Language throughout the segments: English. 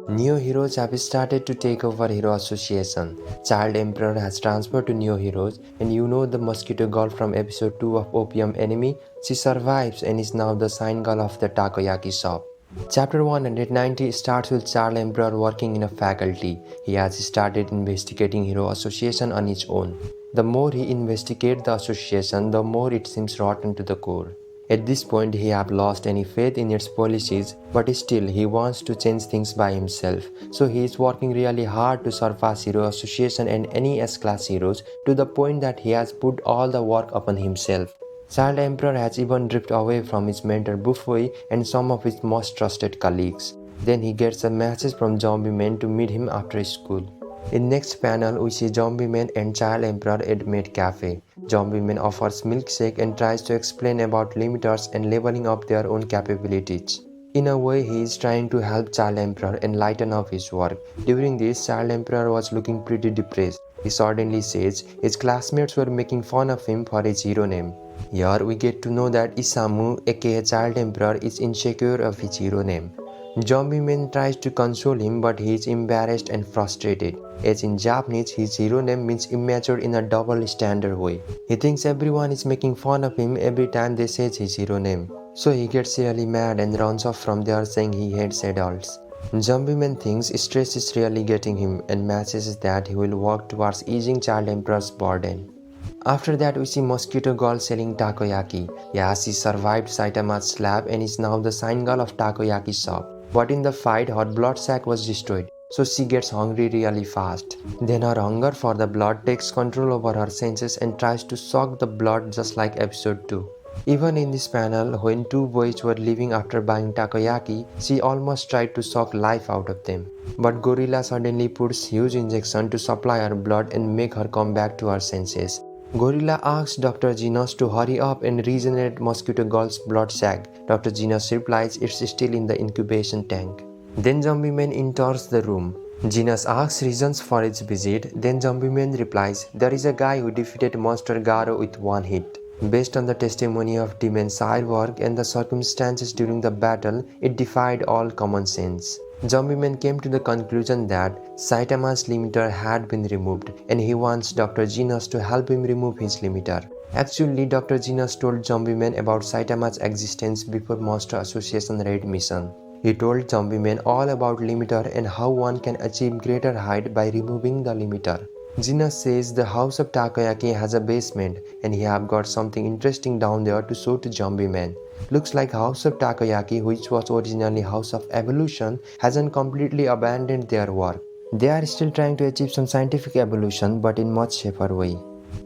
New heroes have started to take over Hero Association. Child Emperor has transferred to New Heroes, and you know the Mosquito girl from episode 2 of Opium Enemy? She survives and is now the sign girl of the takoyaki shop. Chapter 190 starts with Child Emperor working in a faculty. He has started investigating Hero Association on his own. The more he investigates the association, the more it seems rotten to the core. At this point, he has lost any faith in its policies, but still he wants to change things by himself. So he is working really hard to surpass Hero Association and any S-class heroes to the point that he has put all the work upon himself. Child Emperor has even drifted away from his mentor Buffy and some of his most trusted colleagues. Then he gets a message from Zombieman to meet him after school. In next panel, we see Zombieman and Child Emperor at Maid Cafe. Zombieman offers milkshake and tries to explain about limiters and leveling up their own capabilities. In a way, he is trying to help Child Emperor and lighten up his work. During this, Child Emperor was looking pretty depressed. He suddenly says his classmates were making fun of him for his hero name. Here we get to know that Isamu, aka Child Emperor, is insecure of his hero name. Zombieman tries to console him, but he is embarrassed and frustrated. As in Japanese, his hero name means immature in a double standard way. He thinks everyone is making fun of him every time they say his hero name. So he gets really mad and runs off from there saying he hates adults. Zombieman thinks stress is really getting him and messages that he will work towards easing Child Emperor's burden. After that, we see Mosquito girl selling takoyaki. Yeah, she survived Saitama's slap and is now the sign girl of takoyaki shop. But in the fight, her blood sac was destroyed, so she gets hungry really fast. Then her hunger for the blood takes control over her senses and tries to suck the blood just like episode 2. Even in this panel, when two boys were leaving after buying takoyaki, she almost tried to suck life out of them. But Gorilla suddenly puts huge injection to supply her blood and make her come back to her senses. Gorilla asks Dr. Genos to hurry up and regenerate Mosquito Girl's blood sac. Dr. Genos replies it's still in the incubation tank. Then Zombieman enters the room. Genos asks reasons for its visit. Then Zombieman replies, there is a guy who defeated Monster Garo with one hit. Based on the testimony of Demon Cyborg and the circumstances during the battle, it defied all common sense. Zombieman came to the conclusion that Saitama's limiter had been removed and he wants Dr. Genos to help him remove his limiter. Actually, Dr. Genos told Zombieman about Saitama's existence before Monster Association raid mission. He told Zombieman all about limiter and how one can achieve greater height by removing the limiter. Genos says the House of Takoyaki has a basement and he have got something interesting down there to show to Zombieman. Looks like House of Takoyaki, which was originally House of Evolution, hasn't completely abandoned their work. They are still trying to achieve some scientific evolution, but in much safer way.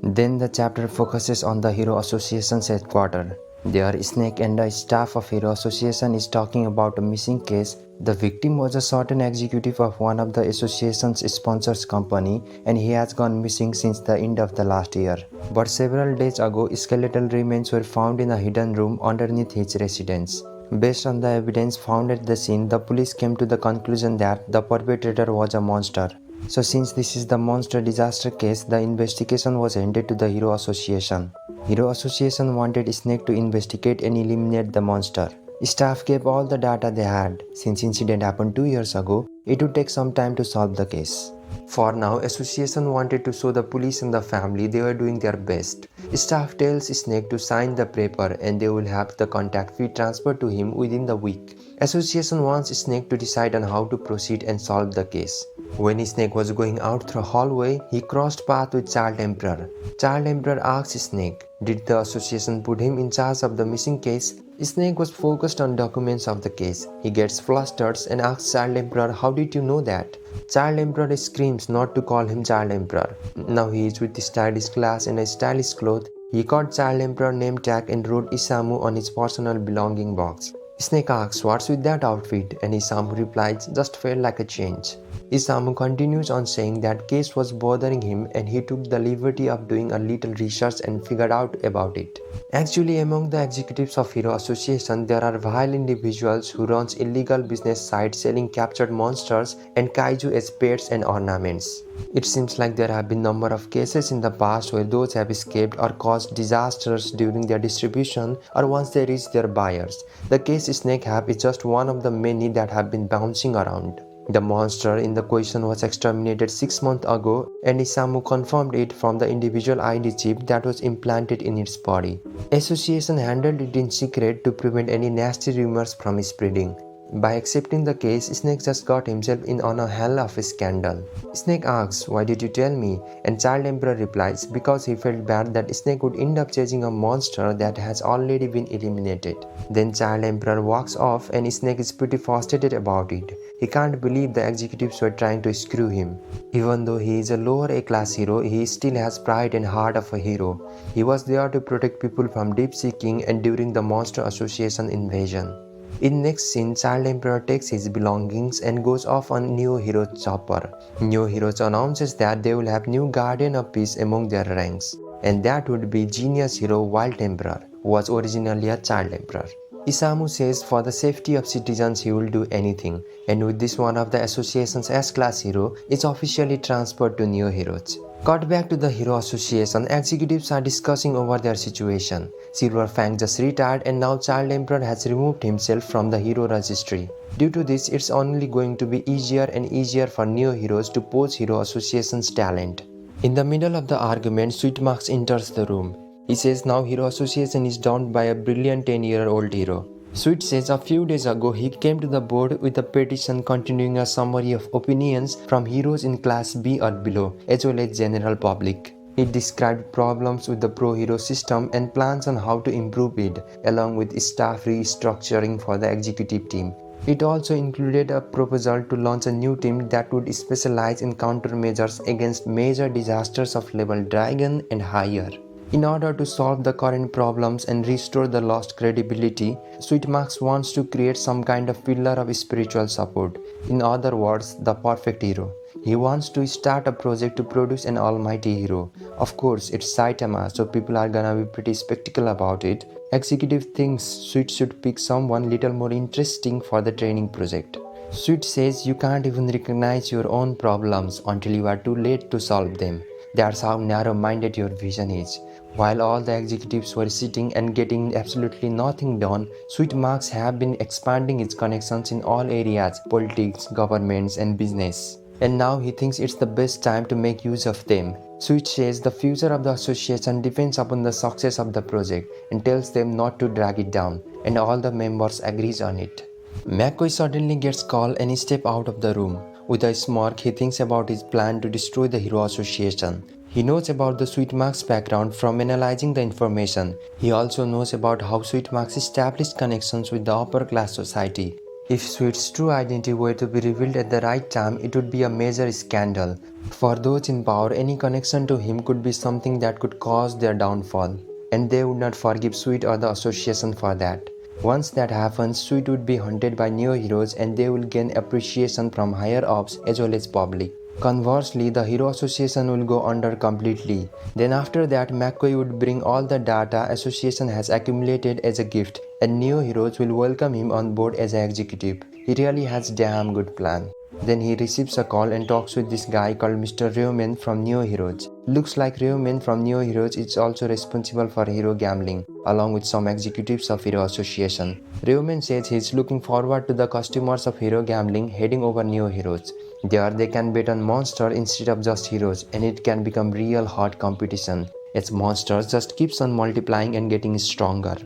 Then the chapter focuses on the Hero Association's headquarters. There, Snake and the staff of Hero Association is talking about a missing case. The victim was a certain executive of one of the association's sponsors company and he has gone missing since the end of the last year. But several days ago, skeletal remains were found in a hidden room underneath his residence. Based on the evidence found at the scene, the police came to the conclusion that the perpetrator was a monster. So since this is the monster disaster case, the investigation was handed to the Hero Association. Hero Association wanted Snake to investigate and eliminate the monster. Staff gave all the data they had. Since incident happened 2 years ago, it would take some time to solve the case. For now, Association wanted to show the police and the family they were doing their best. Staff tells Snake to sign the paper and they will have the contact fee transferred to him within the week. Association wants Snake to decide on how to proceed and solve the case. When Snake was going out through a hallway, he crossed paths with Child Emperor. Child Emperor asks Snake, did the association put him in charge of the missing case? Snake was focused on documents of the case. He gets flustered and asks Child Emperor, how did you know that? Child Emperor screams not to call him Child Emperor. Now he is with stylish glass and a stylish cloth. He got Child Emperor name tag and wrote Isamu on his personal belonging box. Snake asks what's with that outfit and Isamu replies just felt like a change. Isamu continues on saying that case was bothering him and he took the liberty of doing a little research and figured out about it. Actually, among the executives of Hero Association, there are vile individuals who runs illegal business sites selling captured monsters and kaiju as pets and ornaments. It seems like there have been number of cases in the past where those have escaped or caused disasters during their distribution or once they reach their buyers. The case Snake have is just one of the many that have been bouncing around. The monster in the question was exterminated 6 months ago, and Isamu confirmed it from the individual ID chip that was implanted in its body. Association handled it in secret to prevent any nasty rumors from spreading. By accepting the case, Snake just got himself in on a hell of a scandal. Snake asks, "Why did you tell me?" And Child Emperor replies, "Because he felt bad that Snake would end up chasing a monster that has already been eliminated." Then Child Emperor walks off and Snake is pretty frustrated about it. He can't believe the executives were trying to screw him. Even though he is a lower A-class hero, he still has pride and heart of a hero. He was there to protect people from deep-seeking and during the Monster Association invasion. In next scene, Child Emperor takes his belongings and goes off on Neo Heroes chopper. Neo Heroes announces that they will have new Guardian of Peace among their ranks, and that would be genius hero Wild Emperor, who was originally a Child Emperor. Isamu says for the safety of citizens he will do anything, and with this one of the association's S-class hero is officially transferred to Neo Heroes. Cut back to the Hero Association, executives are discussing over their situation. Silver Fang just retired and now Child Emperor has removed himself from the hero registry. Due to this, it's only going to be easier and easier for Neo Heroes to poach Hero Association's talent. In the middle of the argument, Sweetmax enters the room. He says now Hero Association is downed by a brilliant 10-year-old hero. Sweet says a few days ago he came to the board with a petition containing a summary of opinions from heroes in class B or below, as well as general public. He described problems with the pro-hero system and plans on how to improve it, along with staff restructuring for the executive team. It also included a proposal to launch a new team that would specialize in countermeasures against major disasters of level Dragon and higher. In order to solve the current problems and restore the lost credibility, Sweetmax wants to create some kind of pillar of spiritual support. In other words, the perfect hero. He wants to start a project to produce an almighty hero. Of course, it's Saitama, so people are gonna be pretty skeptical about it. Executive thinks Sweet should pick someone little more interesting for the training project. Sweet says you can't even recognize your own problems until you are too late to solve them. That's how narrow-minded your vision is. While all the executives were sitting and getting absolutely nothing done, Sweetmax have been expanding its connections in all areas, politics, governments, and business. And now he thinks it's the best time to make use of them. Sweet says the future of the association depends upon the success of the project and tells them not to drag it down, and all the members agrees on it. McCoy suddenly gets called and he steps out of the room. With a smirk, he thinks about his plan to destroy the Hero Association. He knows about the Sweetmax background from analyzing the information. He also knows about how Sweetmax established connections with the upper class society. If Sweet's true identity were to be revealed at the right time, it would be a major scandal. For those in power, any connection to him could be something that could cause their downfall, and they would not forgive Sweet or the association for that. Once that happens, Sweet would be hunted by Neo Heroes and they will gain appreciation from higher ups as well as public. Conversely, the Hero Association will go under completely. Then after that, McCoy would bring all the data Association has accumulated as a gift, and Neo Heroes will welcome him on board as an executive. He really has damn good plan. Then he receives a call and talks with this guy called Mr. Ryomen from Neo Heroes. Looks like Ryomen from Neo Heroes is also responsible for hero gambling, along with some executives of Hero Association. Ryomen says he is looking forward to the customers of hero gambling heading over Neo Heroes. There they can bet on monsters instead of just heroes, and it can become real hard competition, as monsters just keeps on multiplying and getting stronger.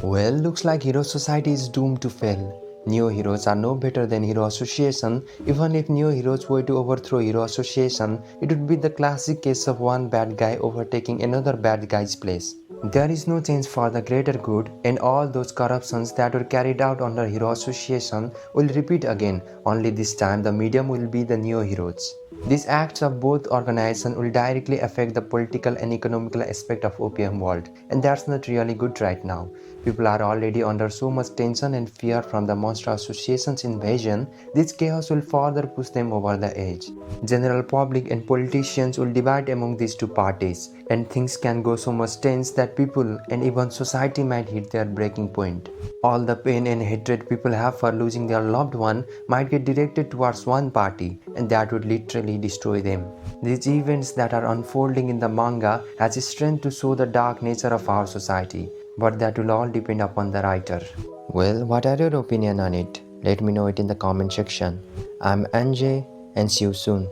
Well, looks like Hero Society is doomed to fail. Neo Heroes are no better than Hero Association. Even if Neo Heroes were to overthrow Hero Association, it would be the classic case of one bad guy overtaking another bad guy's place. There is no change for the greater good, and all those corruptions that were carried out under Hero Association will repeat again, only this time the medium will be the Neo Heroes. These acts of both organizations will directly affect the political and economical aspect of opium world, and that's not really good right now. People are already under so much tension and fear from the Monster Association's invasion. This chaos will further push them over the edge. General public and politicians will divide among these two parties, and things can go so much tense that people and even society might hit their breaking point. All the pain and hatred people have for losing their loved one might get directed towards one party, and that would literally destroy them. These events that are unfolding in the manga has strength to show the dark nature of our society, but that will all depend upon the writer. Well, what are your opinion on it? Let me know it in the comment section. I'm NJ and see you soon.